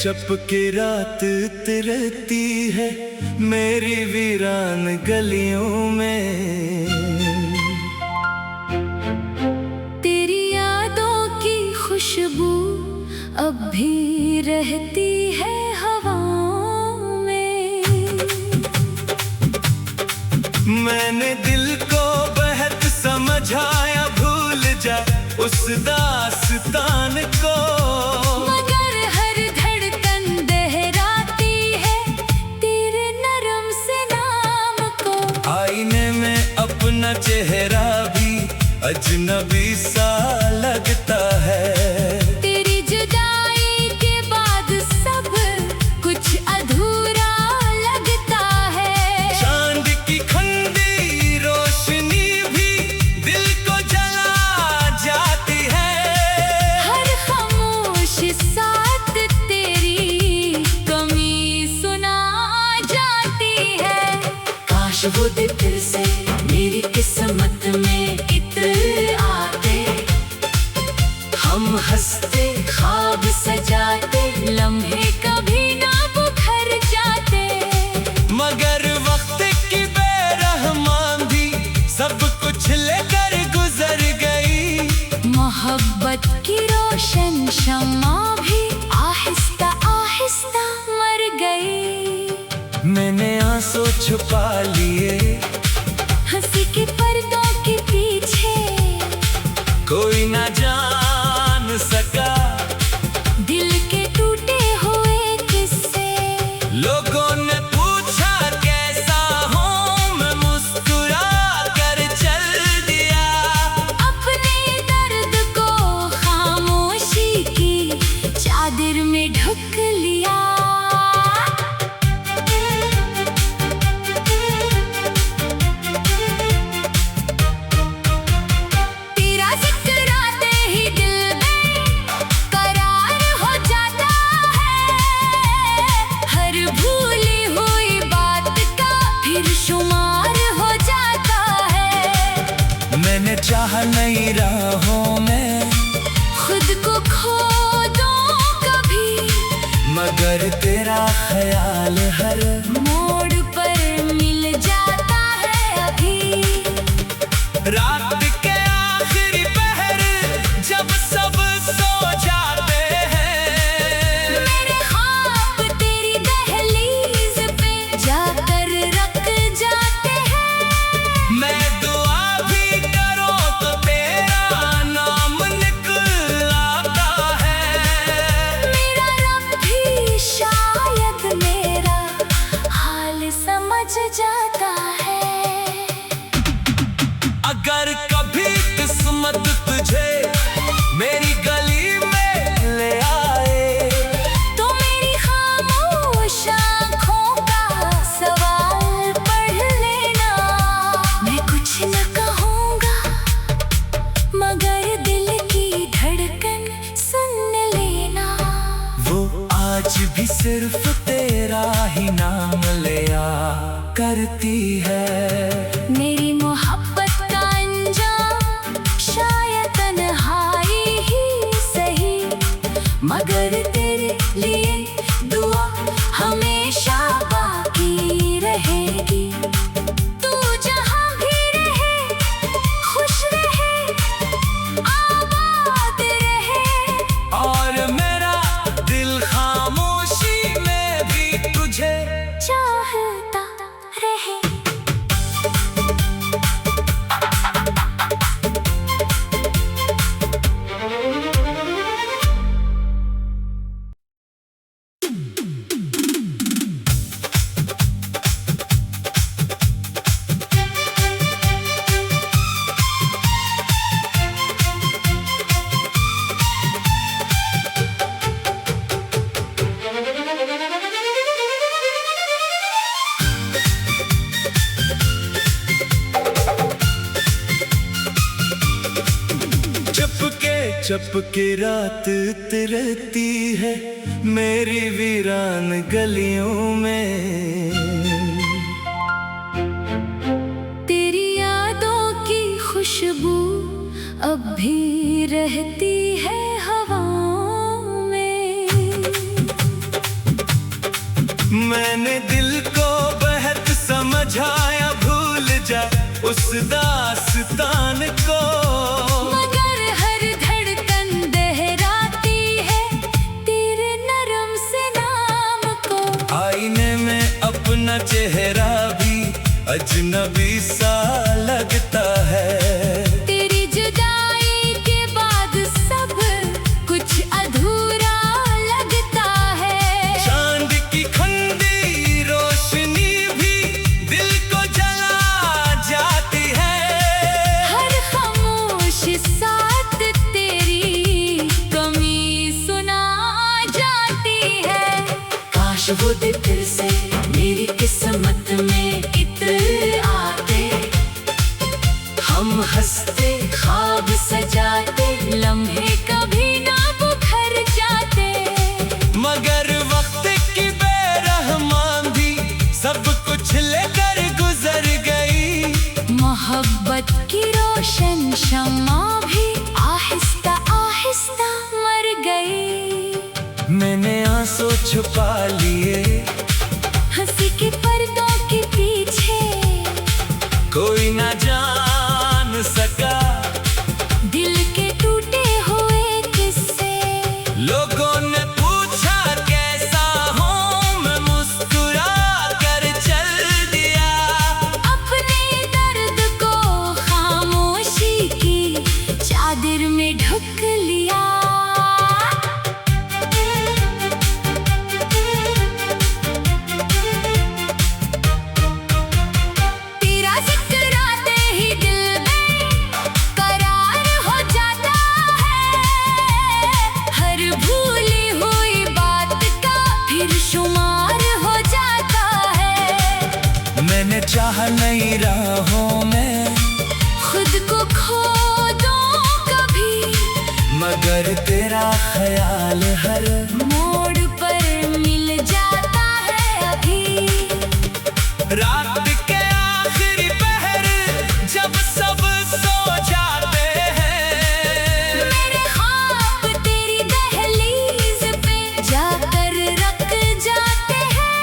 चपके रात उतरती है मेरी वीरान गलियों में। तेरी यादों की खुशबू अब भी रहती है हवाओं में। मैंने दिल को बेहद समझाया, भूल जा उस दास्तान को। मगर हर धड़कन दोहराती है तेरे नरम से नाम को। आईने में अपना चेहरा भी अजनबी सा लगता है। तेरी जुदाई के बाद सब कुछ अधूरा लगता है। चांद की खंडी रोशनी भी दिल को जला जाती है। हर खामोश साथ तेरी कमी सुना जाती है। काश वो दिन फिर से मेरी किस्मत में इतर आते, हम हंसते ख्वाब सजाते, लम्हे कभी ना बुखर जाते। मगर वक्त की बेरहमान भी सब कुछ लेकर गुजर गई। मोहब्बत की रोशन शम्मा भी आहिस्ता आहिस्ता मर गई। मैंने आंसू छुपा लिए हंसी के पर्दों के पीछे, कोई ना जान सका दिल के टूटे हुए किस्से। लोगों ने पूछा कैसा हूँ, मैं मुस्कुरा कर चल दिया। अपने दर्द को खामोशी की चादर में ढक लिया। तेरा जिक्र आते ही दिल में करार हो जाता है। हर भूली हुई बात का फिर शुमार हो जाता है। मैंने चाहा नई राहों में खुद को खो दूं कभी, मगर तेरा ख्याल हर मोड़ पर मिल जाता है अभी। रात के आखिरी पहर जब सब सो जाते हैं। मेरे ख्वाब तेरी दहलीज पे जाकर रख जाते हैं। मैं दुआ भी करूं तो तेरा नाम निकल आता है। मेरा रब भी शायद मेरा हाल समझ जाता है। अगर कभी किस्मत तुझे मेरी गली में ले आए, तो मेरी खामोश आँखों का सवाल पढ़ लेना। मैं कुछ न कहूँगा मगर दिल की धड़कन सुन लेना। वो आज भी सिर्फ तेरा ही नाम लिया करती है। मेरी मोहब्बत का अंजाम शायद तन्हाई ही सही, मगर तेरे लिए दुआ हमेशा बाकी रहेगी। तू जहाँ भी रहे खुश रहे, आबाद रहे। और मेरा दिल खामोशी में भी तुझे चाहता रहे। चपके रात उतरती है मेरी वीरान गलियों में। तेरी यादों की खुशबू अब भी रहती है हवाओं में। उस दास्तान को। मगर हर धड़कन दोहराती है तेरे नरम से नाम को। आईने में अपना चेहरा भी अजनबी सा लगता है। तेरी जुदाई के बाद सब कुछ अधूरा लगता है। चांद की खंडी रोशनी भी दिल को जला जाती है। हर खामोश साथ तेरी कमी सुना जाती है। काश वो दिन फिर से मेरी किस्मत में इत्र आते, हम हंसते ख्वाब सजाते, लम्हे कभी ना बुखर जाते। मगर वक्त की बेरहमान भी सब कुछ लेकर गुजर गई। मोहब्बत की रोशन शम्मा भी आहिस्ता आहिस्ता मर गई। मैंने आंसू छुपा लिए हंसी के पर्दों के पीछे, कोई ना जान सका दिल के टूटे हुए किस्से। लोगों ने पूछा कैसा हूँ, मैं मुस्कुरा कर चल दिया। अपने दर्द को खामोशी की चादर में ढक लिया। तेरा जिक्र आते ही दिल में करार हो जाता है। हर भूली हुई बात का फिर शुमार हो जाता है। मैंने चाहा नई राहों में खुद को खो दूं कभी, मगर तेरा ख्याल हर मोड़ पर मिल जाता है अभी। रात के आखिरी पहर जब सब सो जाते हैं। मेरे ख्वाब तेरी दहलीज पे जाकर रख जाते हैं।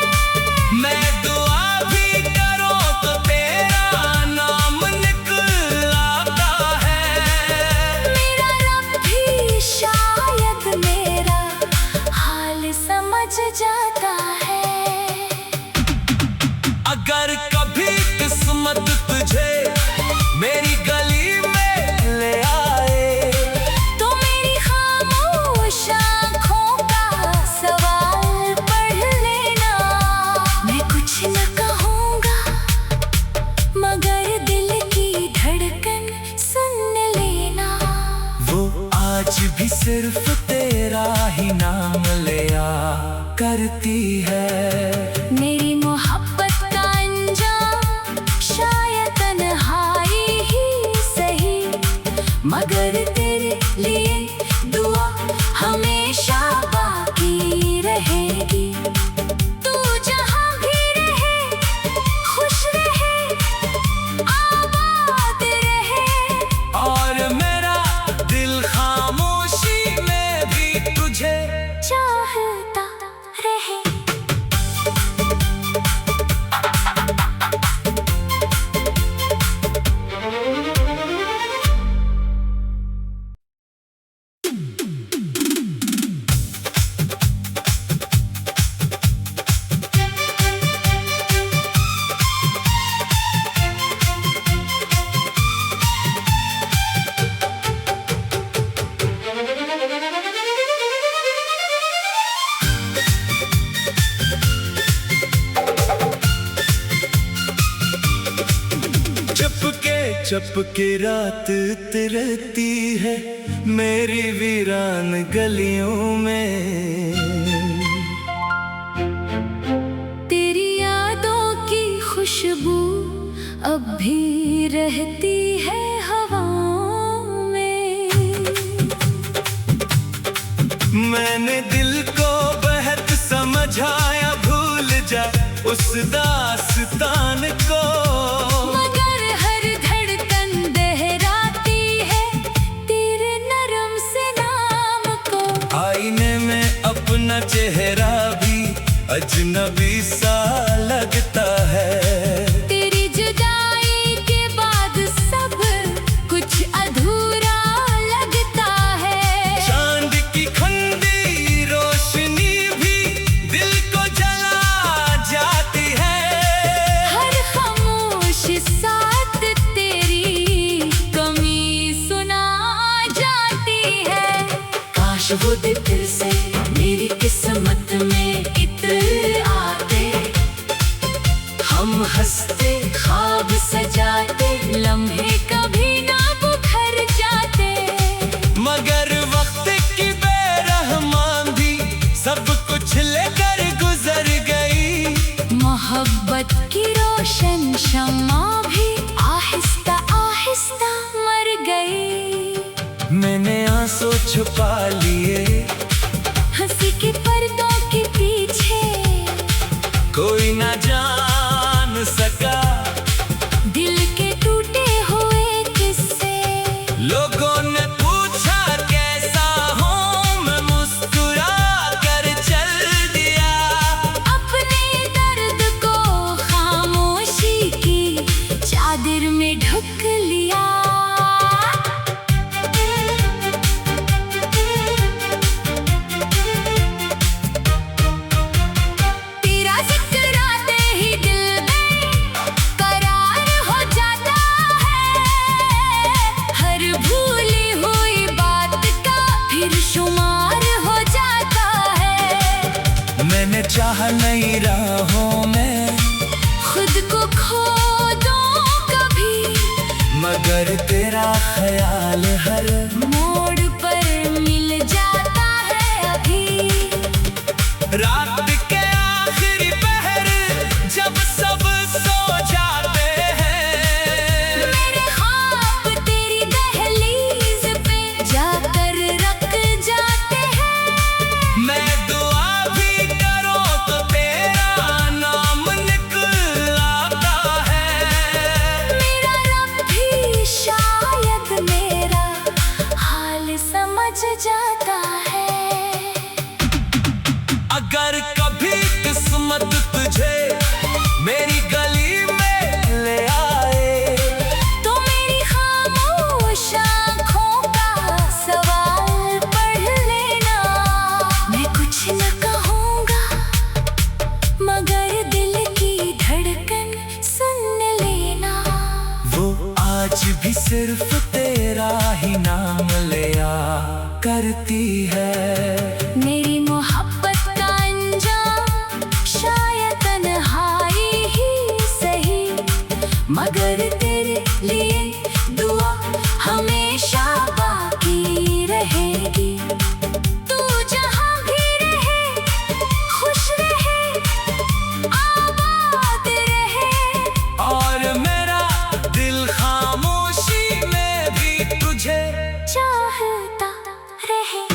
मैं दुआ भी करूं तो तेरा नाम निकल आता है। मेरा रब भी शायद मेरा हाल समझ जाता है। अगर कभी किस्मत तुझे मेरी गली में ले आए, तो मेरी खामोश आँखों का सवाल पढ़ लेना। मैं कुछ न कहूँगा मगर दिल की धड़कन सुन लेना। वो आज भी सिर्फ तेरा ही नाम लिया करती है। मेरी मोहब्बत का अंजाम शायद तन्हाई ही सही, मगर तेरे लिए दुआ हमेशा बाकी रहेगी। तू जहाँ भी रहे खुश रहे आबाद रहे। और मेरा दिल खामोशी में भी तुझे चाहता रहे। चपके रात तिरती है मेरी वीरान गलियों में। तेरी यादों की खुशबू अब भी रहती है हवाओं में। मैंने दिल को बेहद समझाया, भूल जा उस दास्तान को। मगर हर धड़कन दोहराती है तेरे नरम से नाम को। आईने में अपना चेहरा भी अजनबी सा लगता है। तेरी जुदाई के बाद काश वो दिन फिर से मेरी किस्मत में इत्र आते, हम हंसते ख्वाब सजाते, लम्हे कभी ना बुखर जाते। मगर वक्त की बेरहमान भी सब कुछ लेकर गुजर गई। मोहब्बत की रोशन शम्मा भी आहिस्ता आहिस्ता मर गई। मैंने आंसू छुपा लिए हंसी के पर्दों के पीछे, कोई ना जान सका दिल के टूटे हुए किस्से। लोगों ने पूछा कैसा हूँ, मैं मुस्कुरा कर चल दिया। अपने दर्द को खामोशी की चादर में ढक लिया। तेरा जिक्र आते ही दिल में करार हो जाता है, हर भूली हुई बात का फिर शुमार हो जाता है। मैंने चाहा नहीं राहों में खुद को खो दूं कभी, मगर तेरा ख्याल हर मोड़ पर मिल जाता है अभी। रात के आखिरी पहर जब सब सो जाते हैं, मेरे ख्वाब तेरी दहलीज पे जाकर रख जाते हैं। मैं दुआ भी करूं तो तेरा नाम निकल आता है। मेरा रब भी शायद मेरा हाल समझ जाता है। अगर कभी किस्मत तुझे मेरी गली में ले आए, तो मेरी खामोश आँखों का सवाल पढ़ लेना। मैं कुछ न कहूँगा मगर दिल की धड़कन सुन लेना। वो आज भी सिर्फ तेरा ही नाम लिया करती है। मेरी मोहब्बत का अंजाम शायद तन्हाई ही सही, मगर तेरे लिए दुआ हमेशा बाकी रहेगी। तू जहाँ भी रहे खुश रहे, आबाद रहे। और मेरा दिल खामोशी में भी तुझे चाहता रहे।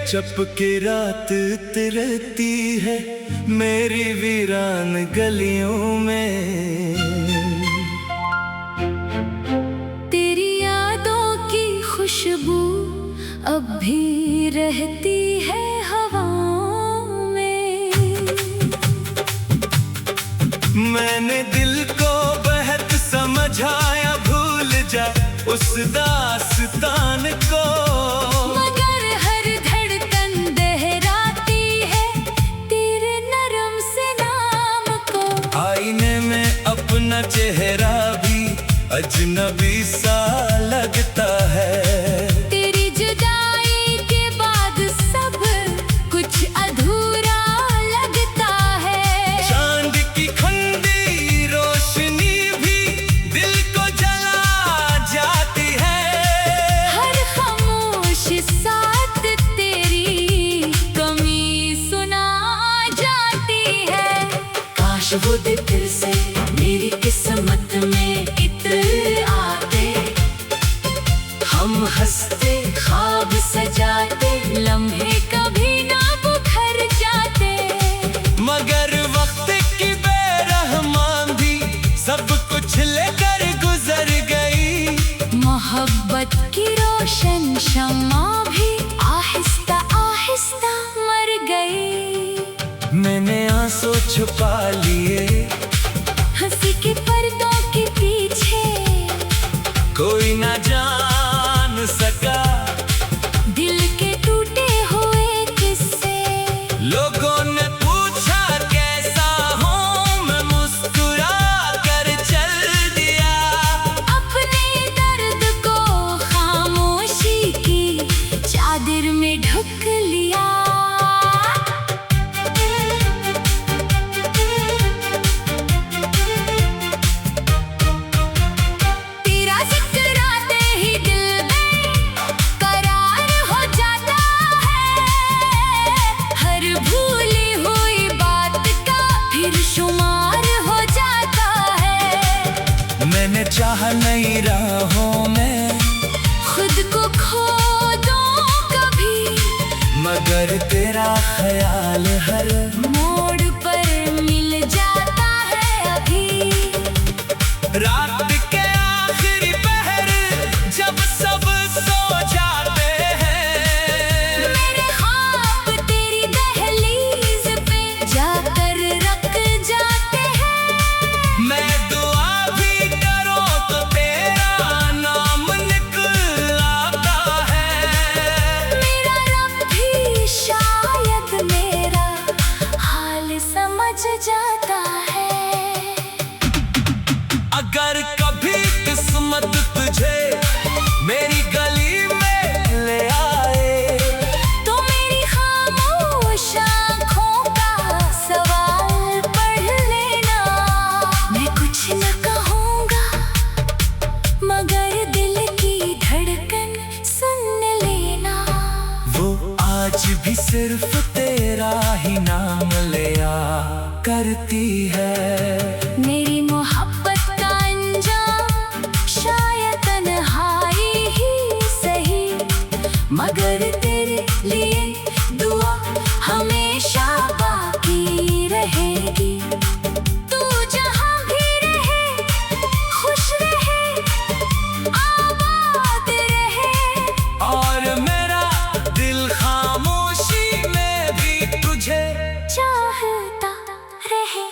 चपके रात उतरती है मेरी वीरान गलियों में। तेरी यादों की खुशबू अब भी रहती है हवाओं में। मैंने दिल को बेहद समझाया, भूल जा उस दास्तान को। मगर हर धड़कन दोहराती है तेरे नरम से नाम को। आईने में अपना चेहरा भी अजनबी सा लगता है। तेरी जुदाई के बाद सब कुछ अधूरा लगता है। चांद की खंडी रोशनी भी दिल को जला जाती है। हर खामोश साथ तेरी कमी सुना जाती है। काश वो दिन फिर से मेरी किस्मत में इत्र आते, हम हंसते ख्वाब सजाते, लम्हे कभी ना बुखर जाते। मगर वक्त की बेरहमान भी सब कुछ लेकर गुजर मैंने आंसू छुपा लिए, हंसी के पर्दों के पीछे कोई ना जान सका दिल के टूटे हुए किस्से। लोगों ने पूछा कैसा हूँ, मैं मुस्कुरा कर चल दिया। अपने दर्द को खामोशी की चादर में ढक लिया। तेरा जिक्र आते ही दिल में करार हो जाता है। हर भूली हुई बात का फिर शुमार हो जाता है। मैंने चाहा नई राहों में खुद को खो दूं कभी, मगर तेरा ख्याल हर मोड़ पर मिल जाता है अभी। रात के आखिरी पहर जब सब सो जाते हैं, मेरे ख्वाब तेरी दहलीज पे जाकर रख जाते हैं। मैं दुआ भी करूं तो तेरा नाम निकल आता है। मेरा रब भी शायद मेरा हाल समझ जाता है। अगर कभी किस्मत तुझे मेरी गली में ले आए, तो मेरी खामोश आँखों का सवाल पढ़ लेना। मैं कुछ न कहूँगा मगर दिल की धड़कन सुन लेना। वो आज भी सिर्फ तेरा ही नाम लिया करती है। मेरी मोहब्बत का अंजाम शायद तन्हाई ही सही, मगर तेरे लिए दुआ हमेशा बाकी रहेगी। तू जहाँ भी रहे खुश रहे, आबाद रहे। और मेरा दिल खामोशी में भी तुझे चाहता रहे।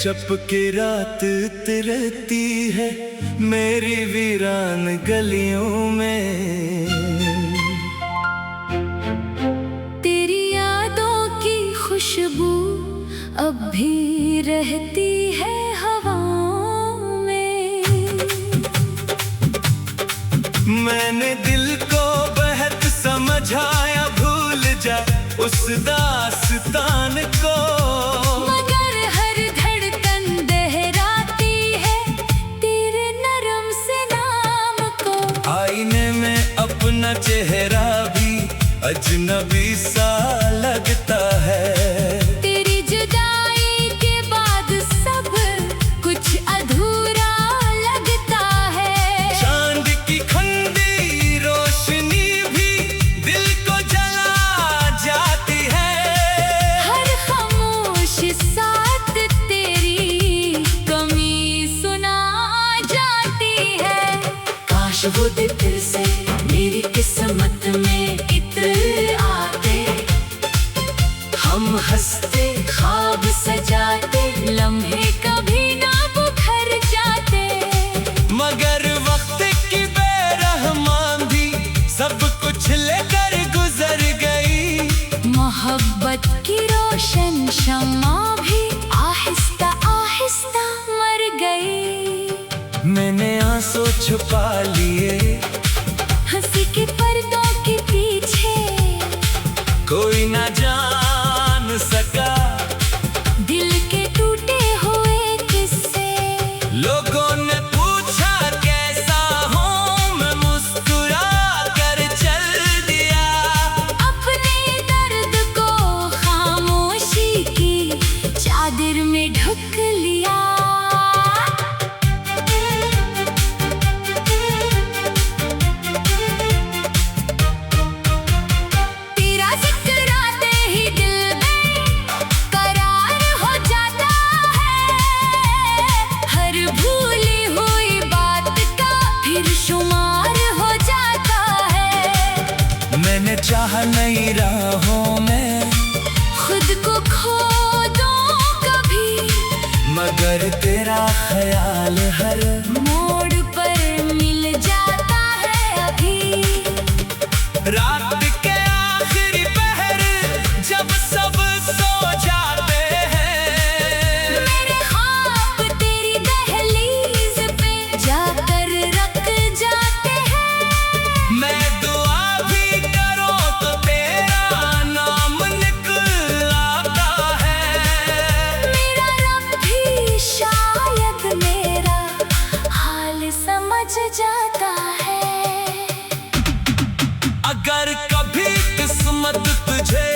चपके रात तिरती है मेरी वीरान गलियों में। तेरी यादों की खुशबू अब भी रहती है हवाओं में। मैंने दिल को बेहद समझाया, भूल जा उस दास्तान को। मगर हर धड़कन दोहराती है तेरे नरम से नाम को। आईने में अपना चेहरा भी अजनबी सा लगता है। तेरी जुदाई के बाद सब कुछ अधूरा लगता है। चांद की खंडी रोशनी भी दिल को जला जाती है। हर खामोश साथ तेरी कमी सुना जाती है। काश वो दिन फिर से मेरी किस्मत में इत्र आते, हम हंसते ख्वाब सजाते, लम्हे कभी ना बुखर जाते। मगर वक्त की बेरहमान भी सब कुछ लेकर गुजर गई। मोहब्बत की रोशन शम्मा भी आहिस्ता आहिस्ता मर गई। मैंने आंसू छुपा लिए, हंसी के पर्दों के पीछे कोई ना जान सका दिल के टूटे हुए किस्से। लोगों ने पूछा कैसा हूँ, मैं मुस्कुरा कर चाह नई राहों में खुद को खो दूं कभी, मगर तेरा ख्याल हर मोड़ पर मिल जाता है अभी। रात के आखिरी पहर जब सब सो जाते हैं, मेरे ख्वाब तेरी दहलीज पे जाकर रख जाते हैं। मैं दुआ भी करूं तो तेरा नाम निकल आता है। मेरा रब भी शायद मेरा हाल समझ जाता है। अगर कभी किस्मत तुझे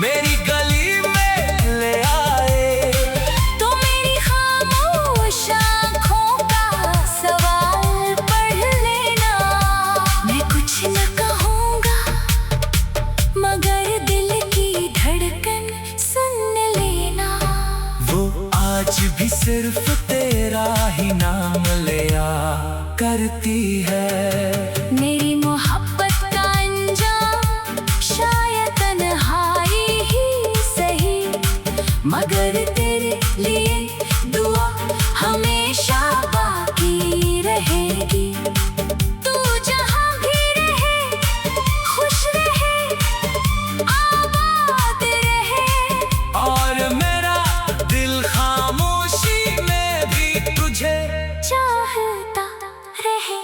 मेरी गली में ले आए, तो मेरी खामोश आँखों का सवाल पढ़ लेना। मैं कुछ न कहूँगा मगर दिल की धड़कन सुन लेना। वो आज भी सिर्फ तेरा ही नाम लिया करती है। मेरी मोहब्बत का अंजाम शायद तन्हाई ही सही, मगर तेरे लिए दुआ हमेशा बाकी रहेगी। तू जहाँ भी रहे खुश रहे, आबाद रहे। और मेरा दिल खामोशी में भी तुझे चाहता रहे।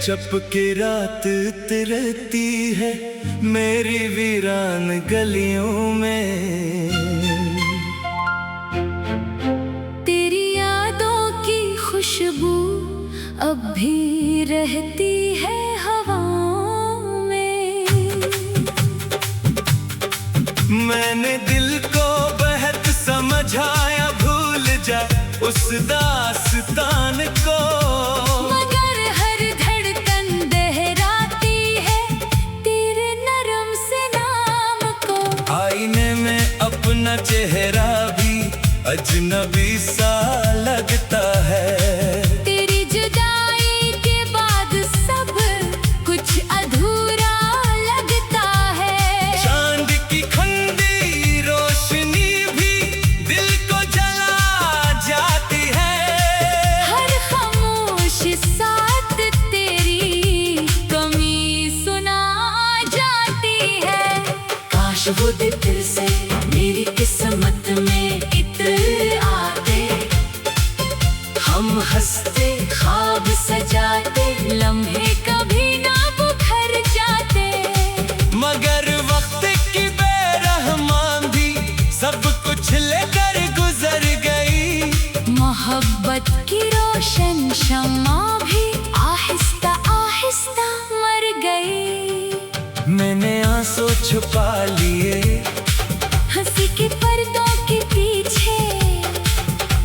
चपके रात उतरती है मेरी वीरान गलियों में। तेरी यादों की खुशबू अब भी रहती है हवाओं में। मैंने दिल को बेहद समझाया, भूल जा उस दास्तान को। मगर हर धड़कन दोहराती है तेरे नरम से नाम को। आईने में अपना चेहरा भी अजनबी सा लगता है। तेरी जुदाई के बाद सब कुछ अधूरा लगता है। चांद की खंडी रोशनी भी दिल को जला जाती है। हर खामोश साथ तेरी कमी सुना जाती है। काश वो दिन फिर से मेरी किस्मत में इत्र आते, हम हंसते ख्वाब सजाते, लम्हे कभी ना बुखर जाते। मगर वक्त की बेरहमान भी सब कुछ लेकर गुजर गई। मोहब्बत की रोशन शम्मा भी आहिस्ता आहिस्ता मर गई। मैंने आंसू छुपा लिए हंसी के पर्दों के पीछे,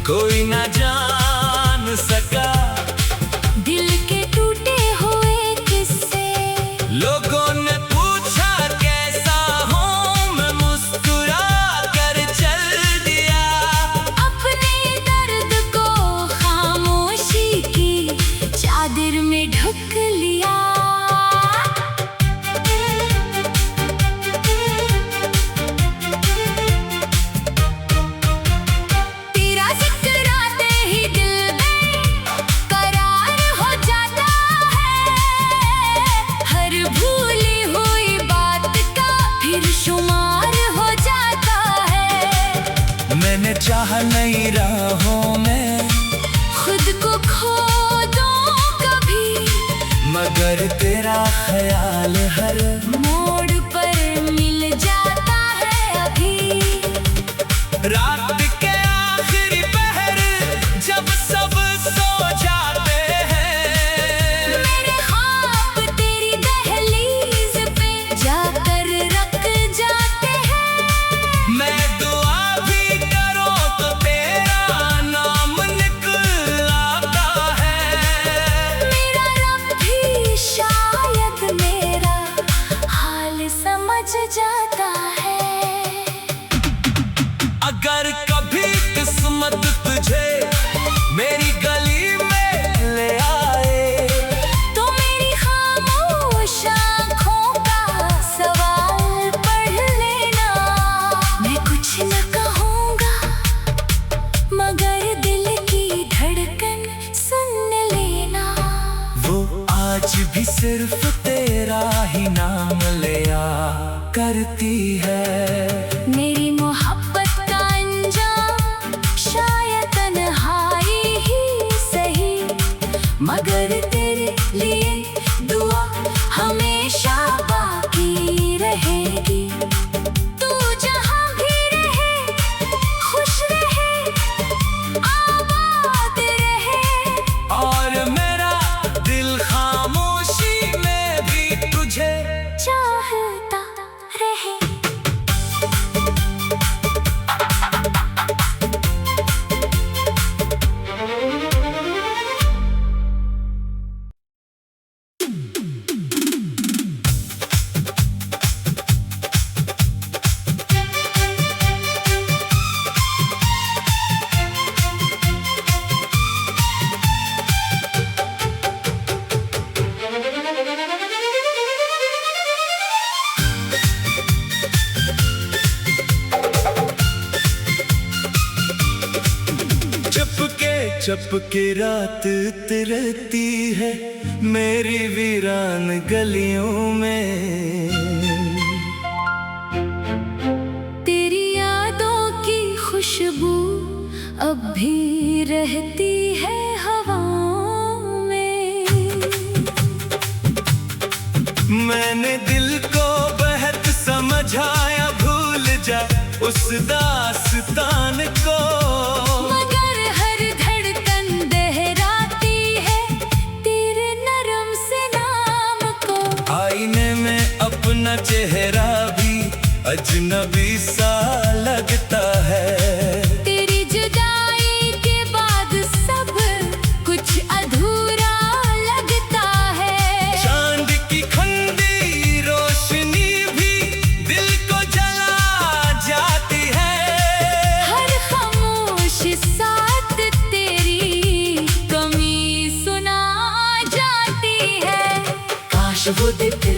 कोई ना जान सका दिल के टूटे हुए किस्से। लोगों ने पूछा कैसा हूँ, मैं मुस्कुरा कर चल दिया। अपने दर्द को खामोशी की चादर में ढक लिया। तेरा जिक्र आते ही दिल में करार हो जाता है। हर भूली हुई बात का फिर शुमार हो जाता है। मैंने चाह नई राहों में खुद को खो दूं कभी, मगर तेरा ख्याल हर मोड़ पर मिल जाता है अभी। रात के आखिरी पहर जब सब सो जाते करती है। मेरी मोहब्बत का अंजाम शायद तन्हाई ही सही, मगर तेरे लिए दुआ हमेशा बाकी रहेगी। तू जहाँ भी रहे खुश रहे, आबाद रहे। और मेरा दिल खामोशी में भी तुझे चाहता रहे। चपके रात तिरती है मेरी वीरान गलियों में। तेरी यादों की खुशबू अब भी रहती है हवाओं में। मैंने दिल को बेहद समझाया, भूल जा उस दास्तान को। मगर हर धड़कन दोहराती है तेरे नरम से नाम को। आईने में अपना चेहरा भी अजनबी सा लगता है। तेरी जुदाई के बाद सब कुछ अधूरा लगता है। चांद की खंडी रोशनी भी दिल को जला जाती है। हर खामोश साथ तेरी कमी सुना जाती है। काश वो दिन